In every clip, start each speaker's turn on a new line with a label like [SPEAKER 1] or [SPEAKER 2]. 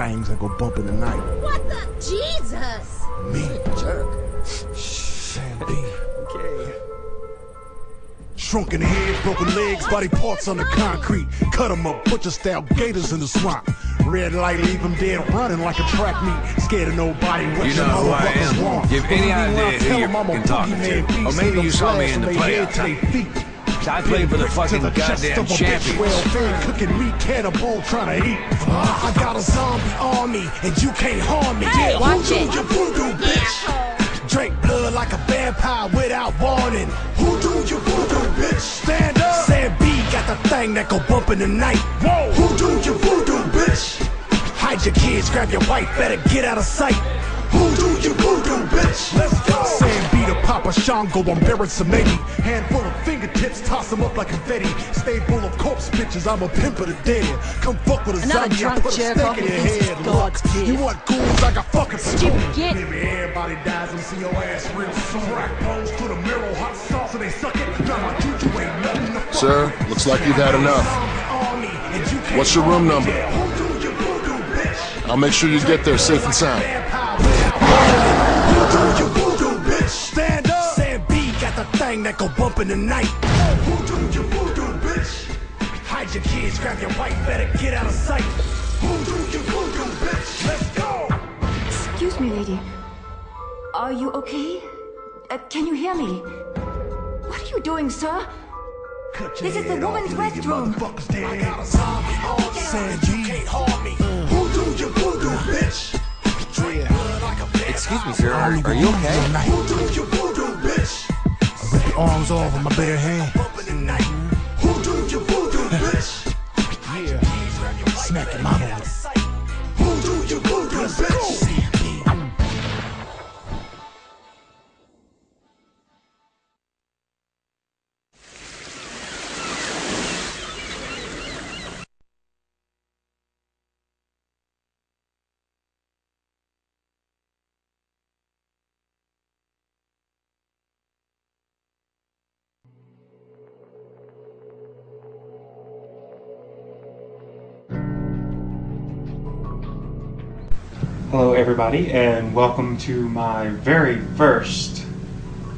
[SPEAKER 1] things that go bump in the night.
[SPEAKER 2] What the? Jesus!
[SPEAKER 1] Me?
[SPEAKER 3] Jerk.
[SPEAKER 1] Sam B.
[SPEAKER 3] Okay.
[SPEAKER 1] Shrunk in the head, broken legs, body parts on the concrete. Cut 'em up, butcher style gators in the swamp. Red light, leave 'em dead, running like a track meet. Scared of nobody.
[SPEAKER 4] You know who I am. Give any idea who you're fucking talking to. Or maybe you saw me in the playoffs. I played for the fucking goddamn champions.
[SPEAKER 1] Cooking meat, cannibal trying to eat. I got a zombie army, and you can't harm me.
[SPEAKER 2] Hey,
[SPEAKER 1] Yeah,
[SPEAKER 2] watch
[SPEAKER 1] who
[SPEAKER 2] it.
[SPEAKER 1] do you voodoo, bitch? Drink blood like a vampire without warning. Who do you voodoo, bitch? Stand up. Sam B got the thing that go bump in the night. Whoa. Who do you voodoo, bitch? Hide your kids, grab your wife, better get out of sight. Who do you voodoo, bitch? Let's go. Sam B to Papa Shango, I'm buried some 80. Handful of fingertips, toss them up like confetti. Stay full of corpse bitches, I'm a pimp of the dead. Come fuck with a
[SPEAKER 2] Another
[SPEAKER 1] zombie, I
[SPEAKER 2] drunk
[SPEAKER 1] put a
[SPEAKER 2] jerk
[SPEAKER 1] stick
[SPEAKER 2] off
[SPEAKER 1] in your
[SPEAKER 2] against
[SPEAKER 1] head.
[SPEAKER 2] God's
[SPEAKER 1] Look,
[SPEAKER 2] gift.
[SPEAKER 1] you want goons, I got fucking
[SPEAKER 2] Stupid git.
[SPEAKER 1] Maybe everybody dies, I'm see your ass real soon. Crack bones to the mirror, hot sauce, and they suck it. Now my juju ain't nothing to fuck.
[SPEAKER 5] Sir, looks like you've had enough. What's your room number? I'll make sure you get there safe and sound.
[SPEAKER 1] Stand up. Sam B got the thing that go bump in the night. Who do you voodoo, bitch? Hide your kids, grab your wife, better get out of sight. Who do you voodoo, bitch? Let's go.
[SPEAKER 6] Excuse me, lady. Are you okay? Can you hear me? What are you doing, sir? This is the woman's restroom.
[SPEAKER 1] I got a zombie on me. Sam B can't harm me. Who do you voodoo, bitch?
[SPEAKER 3] Excuse me, sir. Are you okay?
[SPEAKER 1] Who do you voodoo, bitch? Rip your arms off with my bare hand. Who do you voodoo, bitch? Yeah. Smack your mama with it. Who do you voodoo, bitch?
[SPEAKER 7] Hello everybody, and welcome to my very first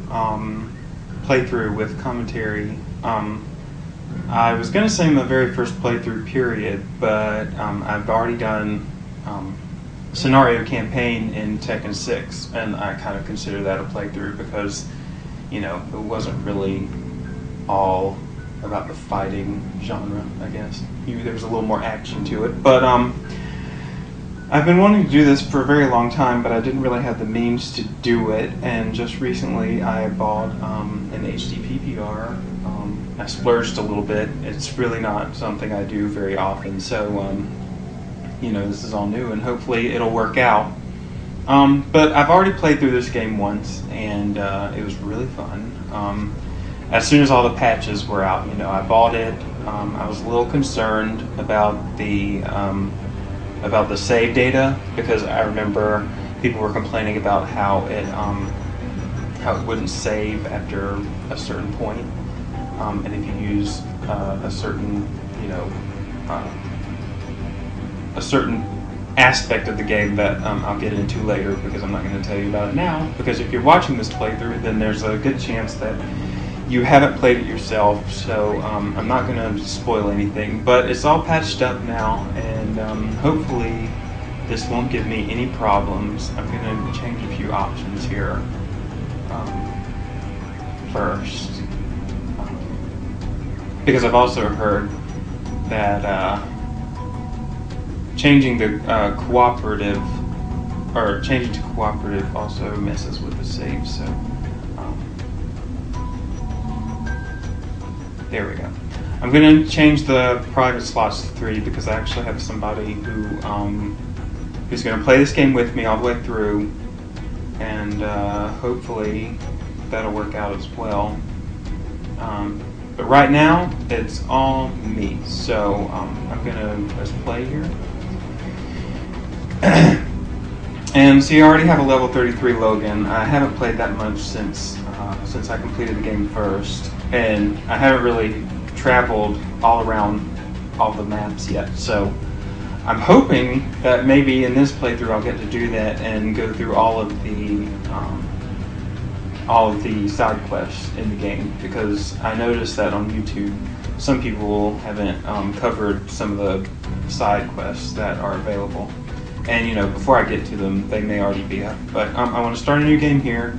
[SPEAKER 7] playthrough with commentary. I was going to say my very first playthrough period, but I've already done scenario campaign in Tekken 6, and I kind of consider that a playthrough because, you know, it wasn't really all about the fighting genre, I guess. There was a little more action to it, but I've been wanting to do this for a very long time, but I didn't really have the means to do it, and just recently I bought an HD PPR. I splurged a little bit. It's really not something I do very often, so you know, this is all new, and hopefully it'll work out. But I've already played through this game once, and it was really fun. As soon as all the patches were out, you know, I bought it. I was a little concerned about the save data, because I remember people were complaining about how it wouldn't save after a certain point, and if you use a certain, you know, a certain aspect of the game that I'll get into later, because I'm not going to tell you about it now, because if you're watching this playthrough, then there's a good chance that you haven't played it yourself, so I'm not going to spoil anything, but it's all patched up now, and hopefully this won't give me any problems. I'm going to change a few options here first, because I've also heard that changing to cooperative also messes with the save, so there we go. I'm going to change the private slots to 3 because I actually have somebody who's going to play this game with me all the way through, and hopefully that'll work out as well. But right now, it's all me, so I'm going to press play here. And so you already have a level 33 Logan. I haven't played that much since I completed the game first, and I haven't really traveled all around all the maps yet, so I'm hoping that maybe in this playthrough I'll get to do that and go through all of the side quests in the game, because I noticed that on YouTube some people haven't covered some of the side quests that are available, and you know, before I get to them they may already be up. But I want to start a new game here,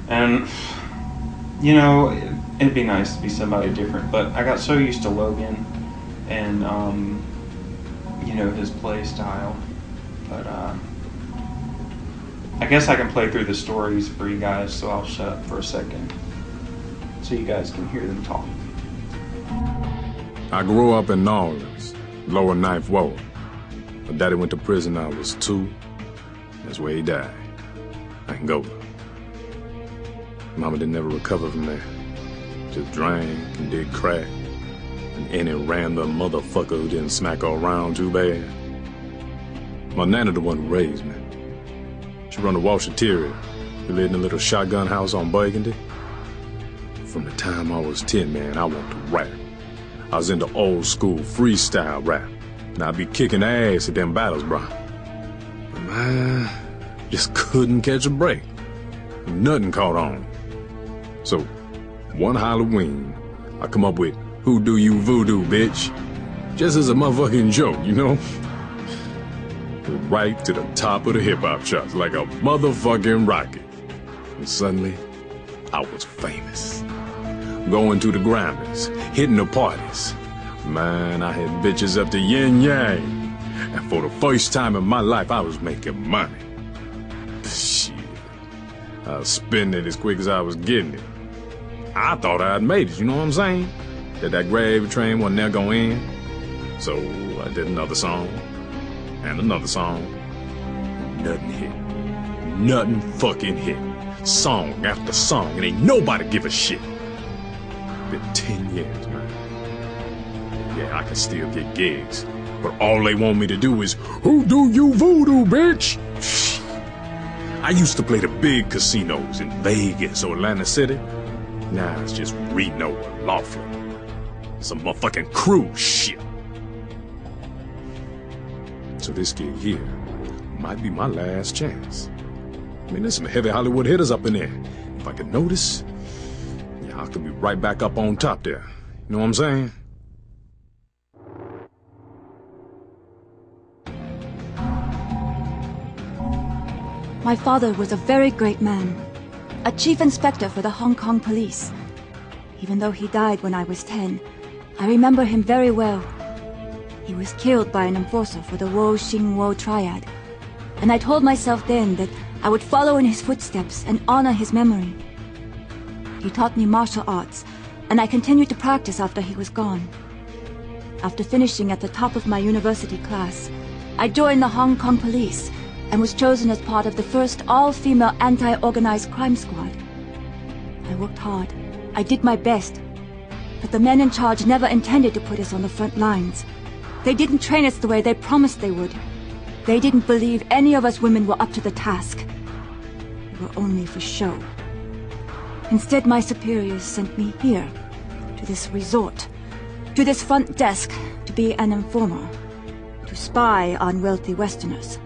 [SPEAKER 7] and you know, it'd be nice to be somebody different, but I got so used to Logan and you know, his play style. But I guess I can play through the stories for you guys, so I'll shut up for a second so you guys can hear them talk.
[SPEAKER 8] I grew up in New Orleans, lower 9th Ward. My daddy went to prison when I was 2. That's where he died, Angola. Mama didn't ever recover from that. Just drank and did crack. And any random motherfucker who didn't smack her around too bad. My nana the one who raised me. She run the washateria. We lived in a little shotgun house on Burgundy. From the time I was 10, man, I wanted to rap. I was into old school freestyle rap. And I'd be kicking ass at them battles, bro. But man, just couldn't catch a break. Nothing caught on. So, one Halloween, I come up with "Who Do You Voodoo, Bitch?" Just as a motherfucking joke, you know? Right to the top of the hip-hop charts like a motherfucking rocket. And suddenly, I was famous. Going to the Grammys, hitting the parties. Man, I had bitches up to yin yang. And for the first time in my life, I was making money. Shit. I was spending it as quick as I was getting it. I thought I'd made it, you know what I'm saying? That gravy train wasn't never gonna end. So I did another song, and another song. Nothing hit. Nothing fucking hit. Song after song, and ain't nobody give a shit. Been 10 years, man. Yeah, I can still get gigs, but all they want me to do is, "Who do you voodoo, bitch?" I used to play the big casinos in Vegas or Atlantic City. Now it's just Reno or Laughlin. Some motherfucking cruise ship. So this gig here might be my last chance. I mean, there's some heavy Hollywood hitters up in there. If I could notice, yeah, I could be right back up on top there. You know what I'm saying?
[SPEAKER 6] My father was a very great man, a chief inspector for the Hong Kong police. Even though he died when I was 10, I remember him very well. He was killed by an enforcer for the Wo Xing Wo triad, and I told myself then that I would follow in his footsteps and honor his memory. He taught me martial arts, and I continued to practice after he was gone. After finishing at the top of my university class, I joined the Hong Kong police and was chosen as part of the first all-female anti-organized crime squad. I worked hard. I did my best. But the men in charge never intended to put us on the front lines. They didn't train us the way they promised they would. They didn't believe any of us women were up to the task. We were only for show. Instead, my superiors sent me here, to this resort, to this front desk, to be an informer, to spy on wealthy Westerners.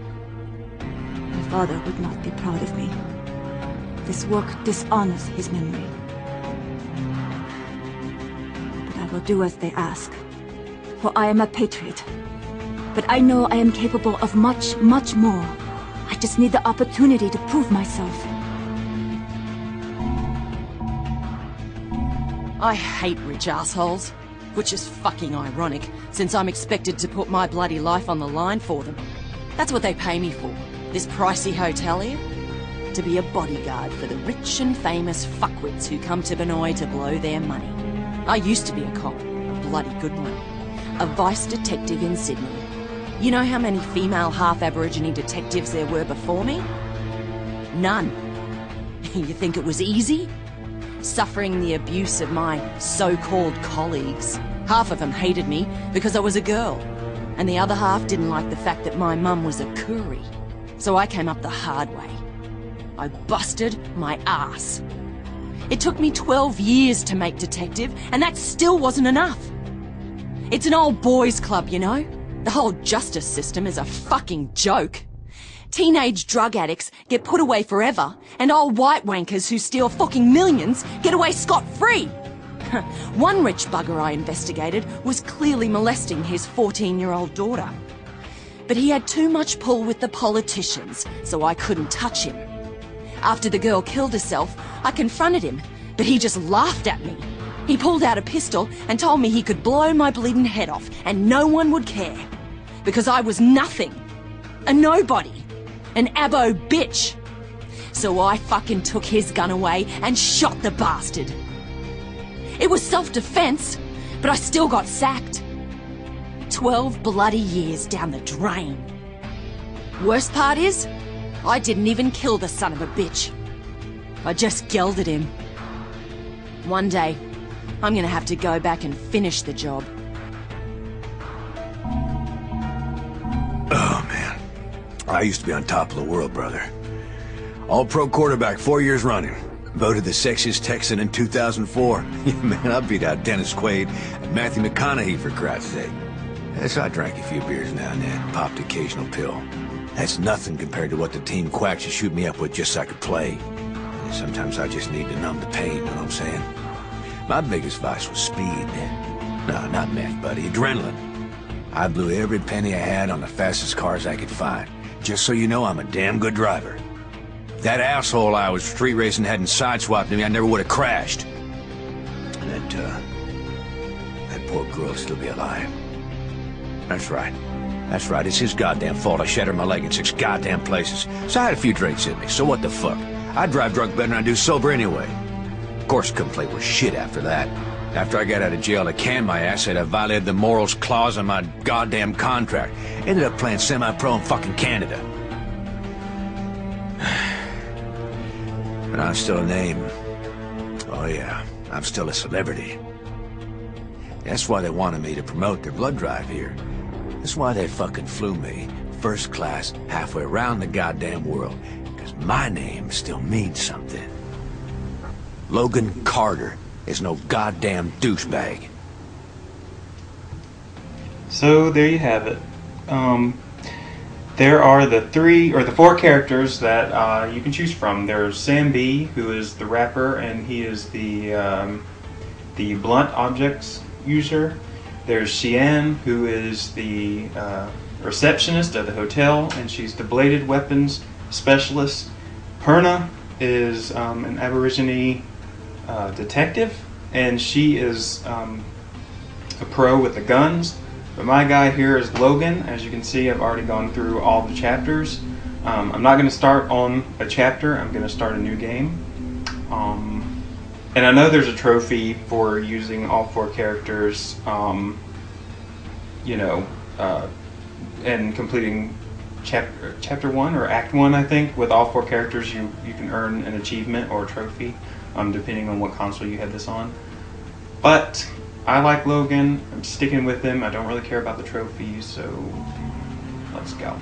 [SPEAKER 6] My father would not be proud of me. This work dishonors his memory. But I will do as they ask, for I am a patriot. But I know I am capable of much, much more. I just need the opportunity to prove myself.
[SPEAKER 9] I hate rich assholes, which is fucking ironic, since I'm expected to put my bloody life on the line for them. That's what they pay me for, this pricey hotel here. To be a bodyguard for the rich and famous fuckwits who come to Benoi to blow their money. I used to be a cop, a bloody good one. A vice detective in Sydney. You know how many female half-Aborigine detectives there were before me? None. You think it was easy? Suffering the abuse of my so-called colleagues. Half of them hated me because I was a girl, and the other half didn't like the fact that my mum was a Koori. So I came up the hard way. I busted my ass. It took me 12 years to make detective, and that still wasn't enough. It's an old boys' club, you know? The whole justice system is a fucking joke. Teenage drug addicts get put away forever, and old white wankers who steal fucking millions get away scot-free. One rich bugger I investigated was clearly molesting his 14-year-old daughter. But he had too much pull with the politicians, so I couldn't touch him. After the girl killed herself, I confronted him, but he just laughed at me. He pulled out a pistol and told me he could blow my bleeding head off and no one would care. Because I was nothing. A nobody. An abo bitch. So I fucking took his gun away and shot the bastard. It was self-defense, but I still got sacked. 12 bloody years down the drain. Worst part is, I didn't even kill the son of a bitch. I just gelded him. One day, I'm gonna have to go back and finish the job.
[SPEAKER 4] Oh, man. I used to be on top of the world, brother. All-pro quarterback 4 years running. Voted the sexiest Texan in 2004. Man, I beat out Dennis Quaid and Matthew McConaughey, for Christ's sake. So I drank a few beers now and then, popped occasional pill. That's nothing compared to what the team quacks to shoot me up with just so I could play. Sometimes I just need to numb the pain, you know what I'm saying? My biggest vice was speed. No, not meth, buddy. Adrenaline. I blew every penny I had on the fastest cars I could find. Just so you know, I'm a damn good driver. If that asshole I was street racing hadn't sideswiped me, I never would have crashed. And that poor girl would still be alive. That's right. That's right. It's his goddamn fault I shattered my leg in 6 goddamn places. So I had a few drinks in me. So what the fuck? I drive drunk better than I do sober anyway. Of course, couldn't play worth shit after that. After I got out of jail, they canned my ass, said I violated the morals clause in my goddamn contract. Ended up playing semi-pro in fucking Canada. But I'm still a name. Oh yeah, I'm still a celebrity. That's why they wanted me to promote their blood drive here. That's why they fucking flew me, first class, halfway around the goddamn world. Because my name still means something. Logan Carter is no goddamn douchebag.
[SPEAKER 7] So there you have it. There are the 4 characters that you can choose from. There's Sam B, who is the rapper, and he is the blunt objects user. There's Xian, who is the receptionist at the hotel, and she's the bladed weapons specialist. Perna is an Aborigine detective, and she is a pro with the guns. But my guy here is Logan. As you can see, I've already gone through all the chapters. I'm not going to start on a chapter. I'm going to start a new game. And I know there's a trophy for using all 4 characters, and completing chapter 1 or act 1, I think. With all 4 characters, you can earn an achievement or a trophy, depending on what console you have this on. But I like Logan. I'm sticking with him. I don't really care about the trophies, so let's go.